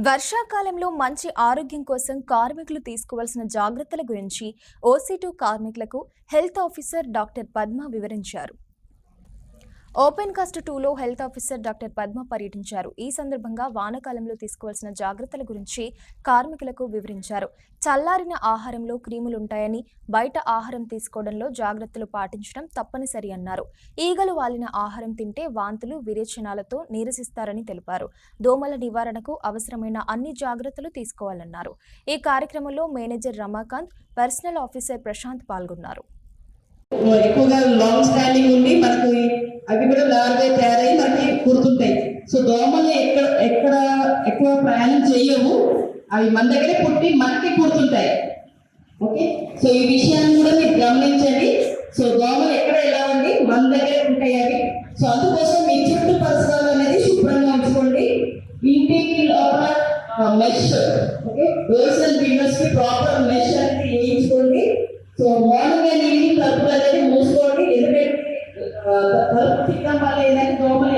వర్షాకాలంలో మంచి ఆరోగ్యం కోసం కార్మికులు తీసుకోవాల్సిన జాగ్రత్తల గురించి ఓసీ2 కార్మికులకు హెల్త్ ఆఫీసర్ డాక్టర్ పద్మ వివరించారు. ఓపెన్ కాస్ట్ 2లో హెల్త్ ఆఫీసర్ డాక్టర్ పద్మ పర్యటించారు. ఈ సందర్భంగా వానాకాలంలో తీసుకోవాల్సిన జాగ్రత్తల గురించి కార్మికులకు వివరించారు. చల్లారిన ఆహారంలో క్రిములుంటాయని, బయట ఆహారం తీసుకోవడంలో జాగ్రత్తలు పాటించడం తప్పనిసరి అన్నారు. ఈగలు వాలిన ఆహారం తింటే వాంతులు, విరేచనాలతో నీరసిస్తారని తెలిపారు. దోమల నివారణకు అవసరమైన అన్ని జాగ్రత్తలు తీసుకోవాలన్నారు. ఈ కార్యక్రమంలో manager Ramakant, personal officer Prashant పాల్గొన్నారు. ఎక్కువగా లాంగ్ స్టాండింగ్ ఉండి మనకు అవి కూడా లార్వే తయారై మనకి కుడుతుంటాయి. సో దోమలు ఎక్కడ ఎక్కువ ప్రయాణం చేయవు, అవి మన దగ్గరే పుట్టి మనకి కుడుతుంటాయి. ఓకే, సో ఈ విషయాన్ని కూడా మీరు గమనించండి. సో దోమలు ఎలా ఉంది, మన దగ్గరే ఉంటాయి అవి. సో అందుకోసం మీ చుట్టూ పరిసరాలు అనేది శుభ్రంగా ఉంచుకోండి. ఇంటికి లోపల mesh, okay, doors and Windows కి ప్రాపర్ మెష్ అనేది వేయించుకోండి. సో మార్నింగ్ అండ్ ఈవినింగ్ తలుపులు అనేది మూసుకోండి. ఎందుకంటే తలుపు తిట్టడం వల్ల ఏదైనా దోమలు